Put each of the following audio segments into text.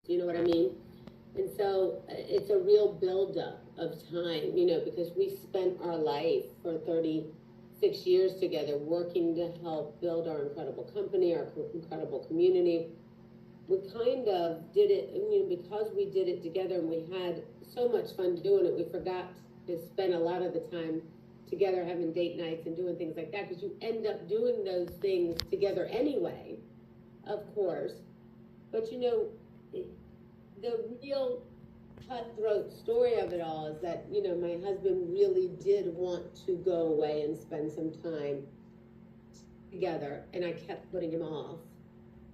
You know what I mean? And so it's a real buildup of time, because we spent our life for 36 years together working to help build our incredible company, our incredible community. We kind of did it, because we did it together and we had so much fun doing it, we forgot to spend a lot of the time together having date nights and doing things like that, because you end up doing those things together anyway, of course. But the real cutthroat story of it all is that, my husband really did want to go away and spend some time together, and I kept putting him off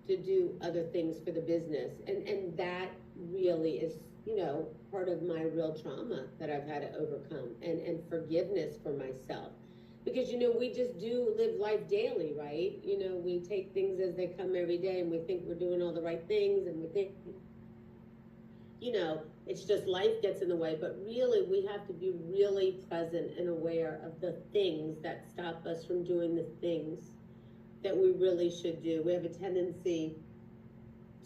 to do other things for the business. And that really is, part of my real trauma that I've had to overcome, and forgiveness for myself. Because, we just do live life daily, right? We take things as they come every day, and we think we're doing all the right things, and we think, it's just life gets in the way. But really, we have to be really present and aware of the things that stop us from doing the things that we really should do. We have a tendency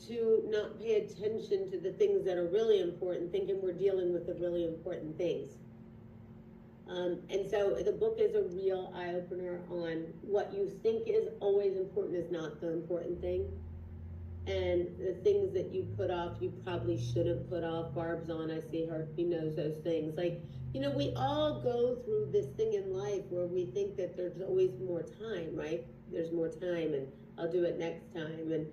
to not pay attention to the things that are really important, thinking we're dealing with the really important things. And so the book is a real eye-opener on what you think is always important is not the important thing. And the things that you put off, you probably shouldn't put off. Barb's on, I see her, she knows those things. Like, we all go through this thing in life where we think that there's always more time, right? There's more time, and I'll do it next time. And,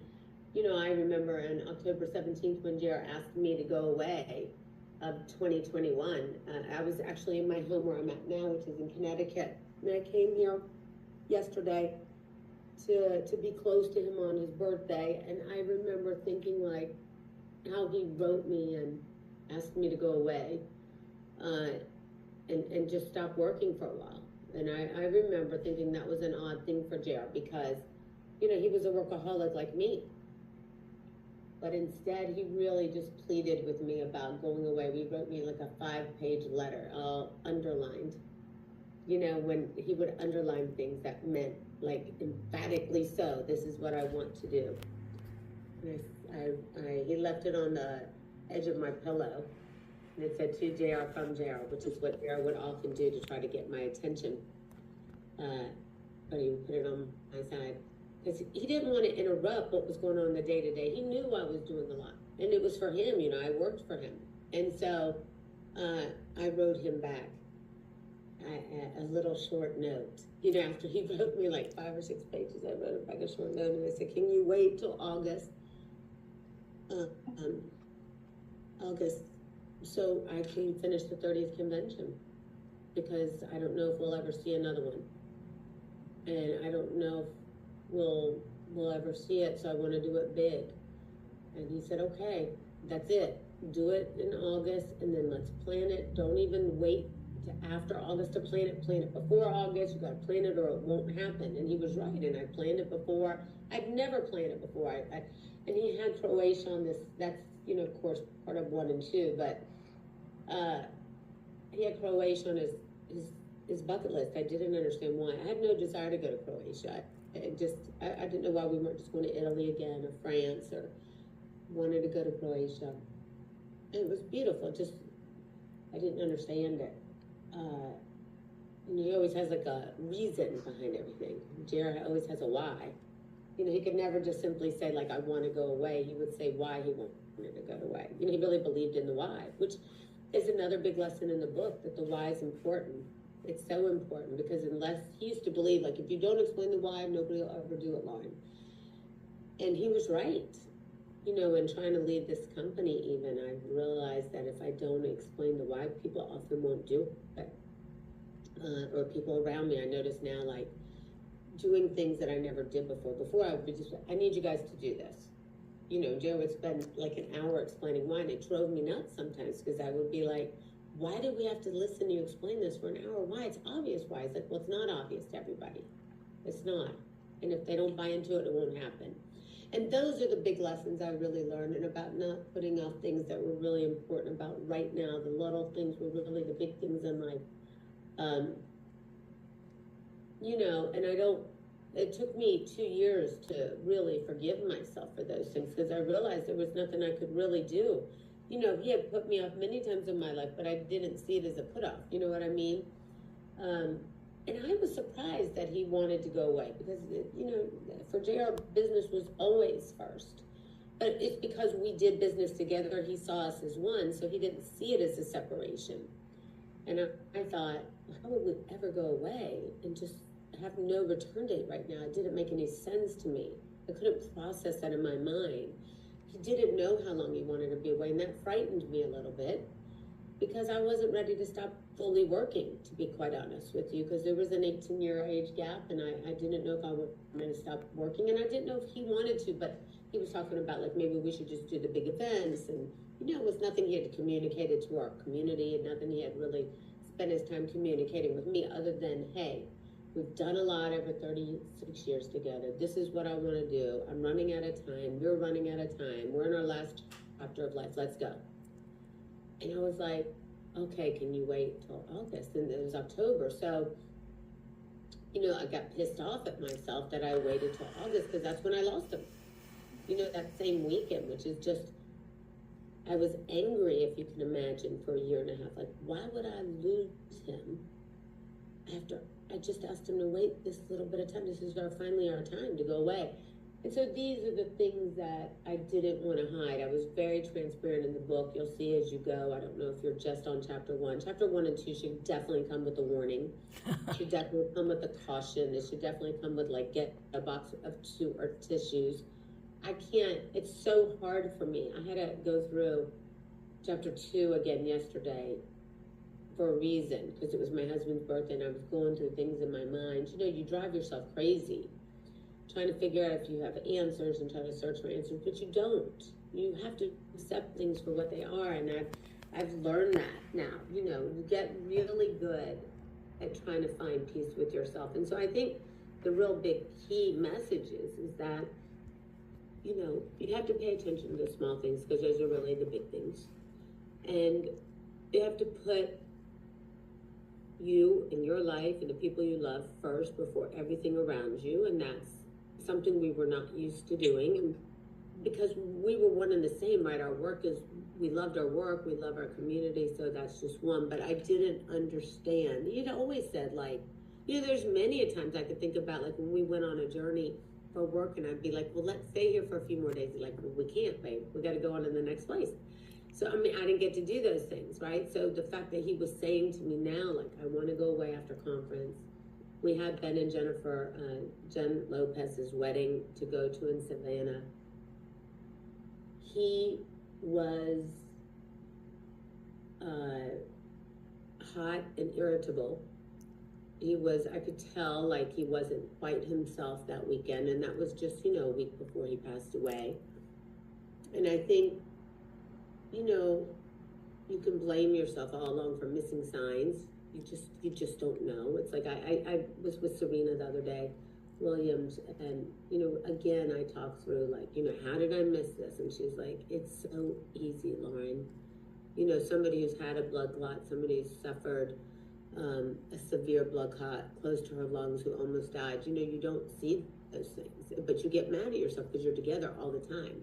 I remember on October 17th when JR asked me to go away of 2021. I was actually in my home where I'm at now, which is in Connecticut. And I came here yesterday to be close to him on his birthday. And I remember thinking, like, how he wrote me and asked me to go away and just stop working for a while. And I remember thinking that was an odd thing for JR, because, he was a workaholic like me. But instead, he really just pleaded with me about going away. He wrote me like a 5-page letter, all underlined. When he would underline things that meant, like, emphatically so, this is what I want to do. And he left it on the edge of my pillow, and it said, to JR, from JR, which is what JR would often do to try to get my attention. But he would put it on my side, because he didn't want to interrupt what was going on in the day-to-day. He knew I was doing a lot, and it was for him. I worked for him. And so I wrote him back a little short note. After he wrote me like 5 or 6 pages, I wrote him back a short note, and I said, can you wait till August? August, so I can finish the 30th convention, because I don't know if we'll ever see another one. And I don't know if we'll ever see it, so I want to do it big. And he said, okay, that's it. Do it in August, and then let's plan it. Don't even wait to after August to plan it. Plan it before August. You got to plan it or it won't happen. And he was right, and I planned it before. I'd never planned it before. And he had Croatia on this. That's, of course, part of 1 and 2, but he had Croatia on his bucket list. I didn't understand why. I had no desire to go to Croatia. I didn't know why we weren't just going to Italy again, or France, or wanted to go to Croatia. And it was beautiful. Just, I didn't understand it. And he always has like a reason behind everything. Jared always has a why. He could never just simply say, like, I want to go away. He would say why he wanted to go away. He really believed in the why, which is another big lesson in the book, that the why is important. It's so important, because unless he used to believe, like, if you don't explain the why, nobody will ever do it, Loren. And he was right. In trying to lead this company, even, I realized that if I don't explain the why, people often won't do it. Or people around me, I notice now, like, doing things that I never did before. Before, I would be just, I need you guys to do this. Joe would spend like an hour explaining why, and it drove me nuts sometimes, because I would be like, why do we have to listen to you explain this for an hour? Why? It's obvious why. It's like, well, it's not obvious to everybody. It's not. And if they don't buy into it, it won't happen. And those are the big lessons I really learned, and about not putting off things that were really important about right now. The little things were really the big things in life. And I don't it took me 2 years to really forgive myself for those things, because I realized there was nothing I could really do. You know, he had put me off many times in my life, but I didn't see it as a put off. You know what I mean? Um, and I was surprised that he wanted to go away, because, you know, for JR, business was always first. But it's because we did business together. He saw us as one, so he didn't see it as a separation. And I thought, how would we ever go away and just have no return date right now? It didn't make any sense to me. I couldn't process that in my mind. He didn't know how long he wanted to be away, and that frightened me a little bit, because I wasn't ready to stop fully working, to be quite honest with you, because there was an 18-year age gap, and I didn't know if I wanted to stop working, and I didn't know if he wanted to, but he was talking about, like, maybe we should just do the big events, and, you know, it was nothing he had communicated to our community, and nothing he had really spent his time communicating with me, other than, hey, we've done a lot over 36 years together. This is what I want to do. I'm running out of time. You're running out of time. We're in our last chapter of life. Let's go. And I was like, okay, can you wait till August? And it was October. So, you know, I got pissed off at myself that I waited till August, because that's when I lost him. You know, that same weekend, which is just, I was angry, if you can imagine, for a year and a half. Like, why would I lose him after I just asked him to wait this little bit of time? This is finally our time to go away. And so these are the things that I didn't want to hide. I was very transparent in the book. You'll see as you go. I don't know if you're just on chapter 1. Chapter 1 and 2 should definitely come with a warning. It should definitely come with a caution. It should definitely come with, like, get a box of tissues. I can't, it's so hard for me. I had to go through chapter 2 again yesterday for a reason, because it was my husband's birthday and I was going through things in my mind. You know, you drive yourself crazy trying to figure out if you have answers and try to search for answers, but you don't. You have to accept things for what they are, and I've learned that now. You know, you get really good at trying to find peace with yourself. And so I think the real big key message is that, you know, you have to pay attention to the small things, because those are really the big things. And you have to put you and your life and the people you love first before everything around you. And that's something we were not used to doing. And because we were one and the same, right? Our work is, we loved our work, we love our community, so that's just one. But I didn't understand. You'd always said, like, you know, there's many a times I could think about, like, when we went on a journey for work, and I'd be like, well, let's stay here for a few more days. Like, well, we can't, babe. We got to go on to the next place. So, I mean, I didn't get to do those things, right? So the fact that he was saying to me now, like, I want to go away after conference. We had Ben and Jennifer, Jen Lopez's wedding to go to in Savannah. He was hot and irritable. He was, I could tell, like, he wasn't quite himself that weekend, and that was just, you know, a week before he passed away. And I think, you know, you can blame yourself all along for missing signs. You just don't know. It's like, I was with Serena the other day, Williams, and, you know, again, I talked through, like, you know, how did I miss this? And she's like, it's so easy, Loren. You know, somebody who's had a blood clot, somebody who's suffered a severe blood clot close to her lungs, who almost died. You know, you don't see those things, but you get mad at yourself because you're together all the time.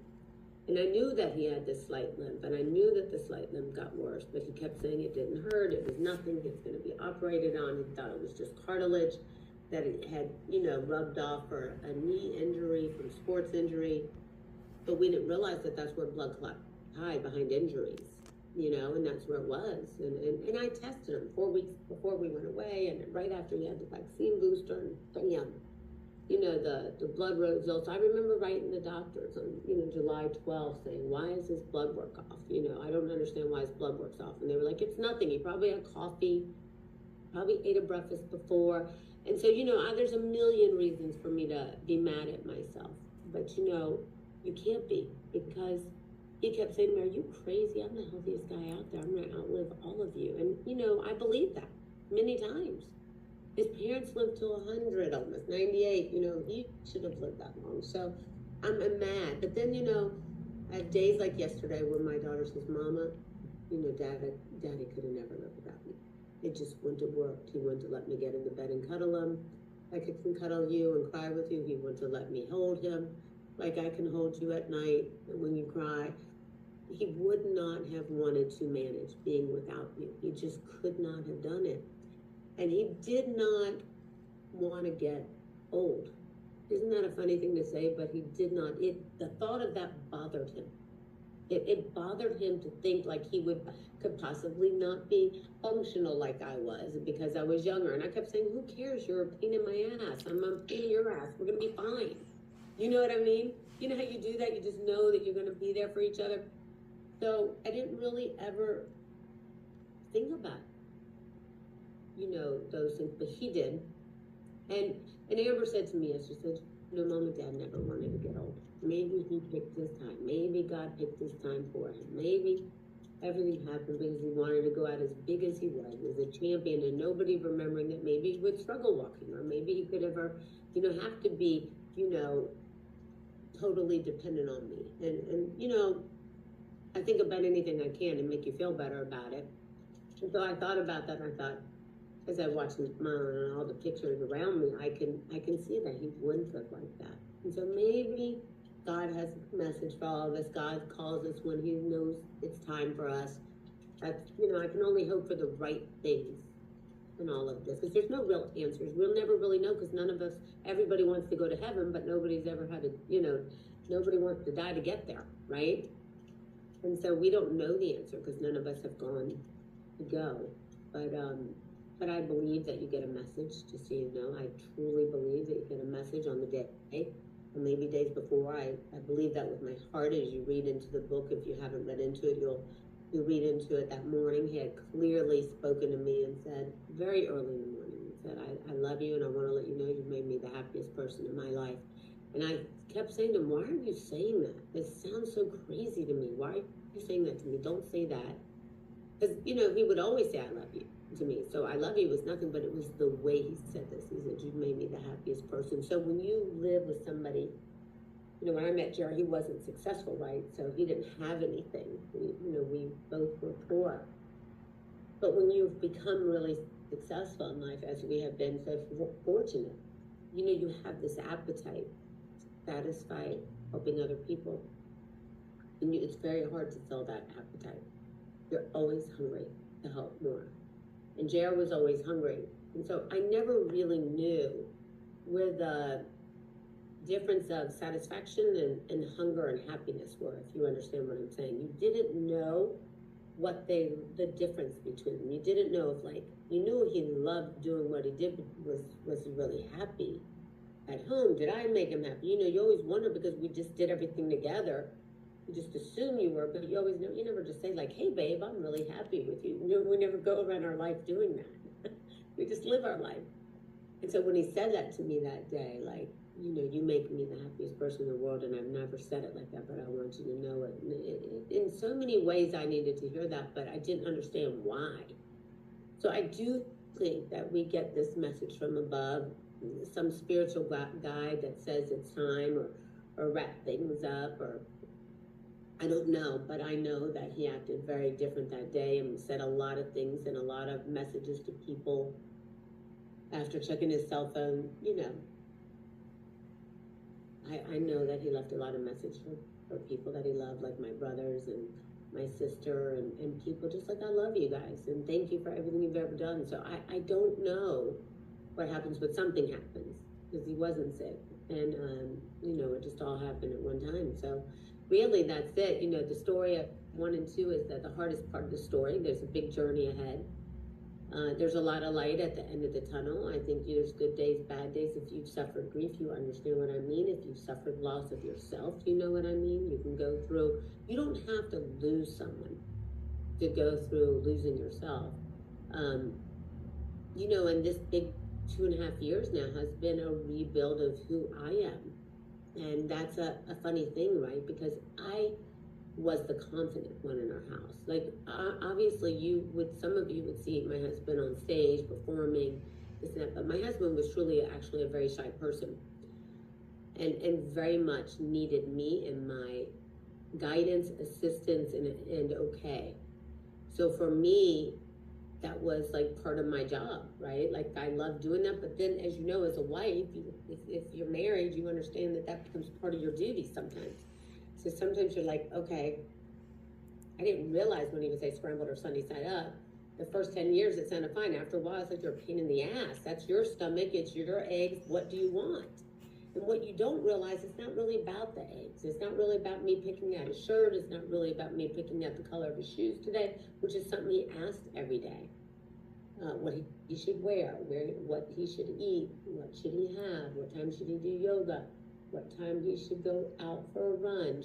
And I knew that he had this slight limp, and I knew that the slight limp got worse, but he kept saying it didn't hurt, it was nothing, it's going to be operated on. He thought it was just cartilage, that it had, you know, rubbed off, or a knee injury from sports injury. But we didn't realize that that's where blood clot hide behind injuries, you know, and that's where it was. And I tested him 4 weeks before we went away, and right after he had the vaccine booster, and bam, you know, the blood results. I remember writing the doctors on, you know, July 12th saying, why is his blood work off? You know, I don't understand why his blood work's off. And they were like, it's nothing. He probably had coffee, probably ate a breakfast before. And so, you know, there's a million reasons for me to be mad at myself. But, you know, you can't be, because he kept saying to me, are you crazy? I'm the healthiest guy out there. I'm going to outlive all of you. And, you know, I believe that many times. His parents lived to 100, almost 98. You know, he should have lived that long. So I'm mad. But then, you know, I have days like yesterday where my daughter says, Mama, you know, Daddy could have never lived without me. It just went to work. He wanted to let me get in the bed and cuddle him. like I can cuddle you and cry with you. He wanted to let me hold him, like I can hold you at night when you cry. He would not have wanted to manage being without you. He just could not have done it. And he did not want to get old. Isn't that a funny thing to say? But he did not. The thought of that bothered him. It bothered him to think like he could possibly not be functional like I was because I was younger. And I kept saying, who cares? You're a pain in my ass. I'm a pain in your ass. We're going to be fine. You know what I mean? You know how you do that? You just know that you're going to be there for each other. So I didn't really ever think about, those things, but he did. And Amber said to me, she said, Mom and Dad never wanted to get old. Maybe he picked this time. Maybe God picked this time for him. Maybe everything happened because he wanted to go out as big as he was, as a champion, and nobody remembering that maybe he would struggle walking, or maybe he could ever, have to be, totally dependent on me. And I think about anything I can to make you feel better about it. And so I thought about that, and I thought, as I watched all the pictures around me, I can see that he wouldn't look like that. And so maybe God has a message for all of us. God calls us when he knows it's time for us. That's, I can only hope for the right things in all of this, because there's no real answers. We'll never really know, because none of us, everybody wants to go to heaven, but nobody's ever had to, nobody wants to die to get there, right? And so we don't know the answer because none of us have gone to go. But I believe that you get a message, just so you know. I truly believe that you get a message on the day, or maybe days before. I believe that with my heart. As you read into the book, if you haven't read into it, you'll read into it. That morning, he had clearly spoken to me and said, very early in the morning, he said, I love you, and I want to let you know you've made me the happiest person in my life. And I kept saying to him, why are you saying that? It sounds so crazy to me. Why are you saying that to me? Don't say that. Because, he would always say, I love you to me. So I love you was nothing, but it was the way he said this. He said, you've made me the happiest person. So when you live with somebody, when I met Jerry, he wasn't successful, right? So he didn't have anything. We both were poor. But when you've become really successful in life, as we have been so fortunate, you have this appetite, satisfy helping other people. And it's very hard to fill that appetite. You're always hungry to help more. And Jared was always hungry. And so I never really knew where the difference of satisfaction and hunger and happiness were, if you understand what I'm saying. You didn't know what the difference between them. You didn't know if, you knew he loved doing what he did, but was he really happy at home? Did I make him happy? You always wonder, because we just did everything together. You just assume you were, but you always know. You never just say, hey, babe, I'm really happy with you. We never go around our life doing that. We just live our life. And so when he said that to me that day, you make me the happiest person in the world, and I've never said it like that, but I want you to know it. In so many ways I needed to hear that, but I didn't understand why. So I do think that we get this message from above, some spiritual guide that says it's time, or wrap things up, or I don't know, but I know that he acted very different that day and said a lot of things and a lot of messages to people after checking his cell phone. I know that he left a lot of messages for people that he loved, like my brothers and my sister and people, just like, I love you guys and thank you for everything you've ever done. So I don't know what happens, but something happens, because he wasn't sick. And, it just all happened at one time. So really, that's it. The story of 1 and 2 is that the hardest part of the story. There's a big journey ahead. There's a lot of light at the end of the tunnel. I think there's good days, bad days. If you've suffered grief, you understand what I mean. If you've suffered loss of yourself, you know what I mean. You can go through, you don't have to lose someone to go through losing yourself. And this big 2.5 years now has been a rebuild of who I am. And that's a funny thing, right? Because I was the confident one in our house. Obviously some of you would see my husband on stage performing, this and that, but my husband was truly actually a very shy person, and very much needed me and my guidance, assistance, and okay. So for me, that was like part of my job, right? Like I love doing that. But then, as you know, as a wife, if you're married, you understand that that becomes part of your duty sometimes. So sometimes you're like, okay, I didn't realize when he would say scrambled or sunny side up. The first 10 years it sounded fine. After a while, it's like you're a pain in the ass. That's your stomach, it's your eggs. What do you want? And what you don't realize, it's not really about the eggs. It's not really about me picking out his shirt. It's not really about me picking out the color of his shoes today, which is something he asked every day. What he should wear, what he should eat, what should he have, what time should he do yoga, what time he should go out for a run,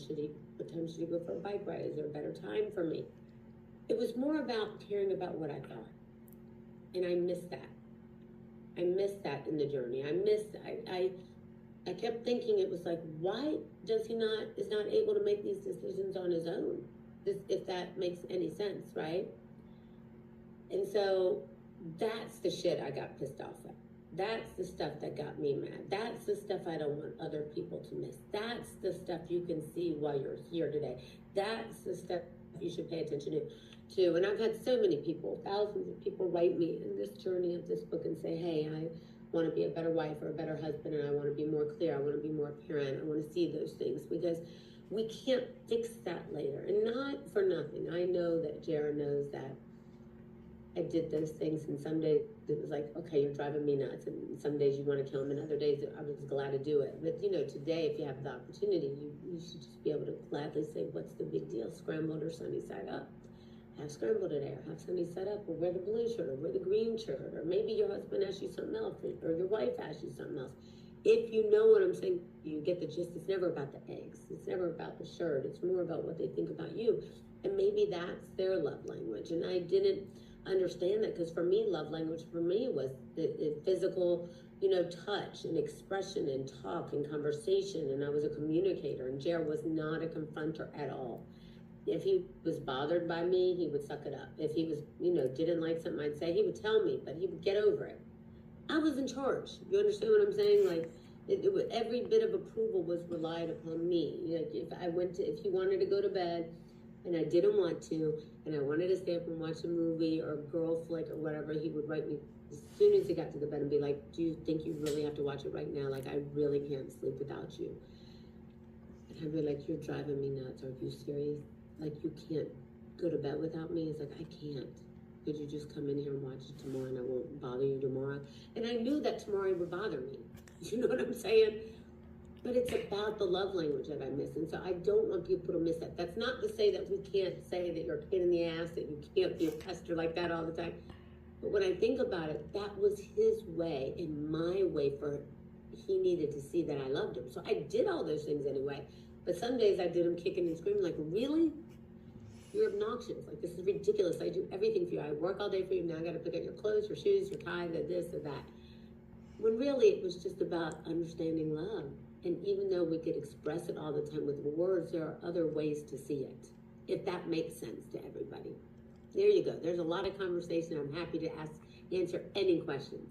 what time should he go for a bike ride, is there a better time for me? It was more about caring about what I thought. And I missed that. I missed that in the journey. I kept thinking, it was like, why is not able to make these decisions on his own? If that makes any sense, right? And so that's the shit I got pissed off at. That's the stuff that got me mad. That's the stuff I don't want other people to miss. That's the stuff you can see while you're here today. That's the stuff you should pay attention to. And I've had so many people, thousands of people write me in this journey of this book and say, hey, I want to be a better wife or a better husband, and I want to be more clear. I want to be more apparent. I want to see those things, because we can't fix that later. And not for nothing. I know that Jared knows that I did those things, and some days it was like, okay, you're driving me nuts, and some days you want to kill him, and other days I was glad to do it. But today, if you have the opportunity, you should just be able to gladly say, what's the big deal? Scrambled or sunny side up? Have scrambled today, or have sunny side up, or wear the blue shirt, or wear the green shirt, or maybe your husband asks you something else, or your wife asks you something else. If you know what I'm saying, you get the gist. It's never about the eggs. It's never about the shirt. It's more about what they think about you. And maybe that's their love language. And I didn't understand that, because for me, love language for me was the physical, touch and expression and talk and conversation. And I was a communicator, and Jared was not a confronter at all. If he was bothered by me, he would suck it up. If he was, didn't like something I'd say, he would tell me, but he would get over it. I was in charge. You understand what I'm saying? Like, every bit of approval was relied upon me. Like, if he wanted to go to bed and I didn't want to, and I wanted to stay up and watch a movie or a girl flick or whatever, he would write me as soon as he got to the bed and be like, do you think you really have to watch it right now? Like, I really can't sleep without you. And I'd be like, you're driving me nuts. Are you serious? Like, you can't go to bed without me? It's like, I can't. Could you just come in here and watch it tomorrow, and I won't bother you tomorrow? And I knew that tomorrow would bother me. You know what I'm saying? But it's about the love language that I miss. And so I don't want people to miss that. That's not to say that we can't say that you're a pain in the ass, that you can't be a pester like that all the time. But when I think about it, that was his way and my way he needed to see that I loved him. So I did all those things anyway. But some days I did him kicking and screaming, like, really? You're obnoxious. Like, this is ridiculous. I do everything for you. I work all day for you. Now I got to pick out your clothes, your shoes, your tie, this, or that. When really it was just about understanding love. And even though we could express it all the time with words, there are other ways to see it, if that makes sense to everybody. There you go. There's a lot of conversation. I'm happy to answer any questions.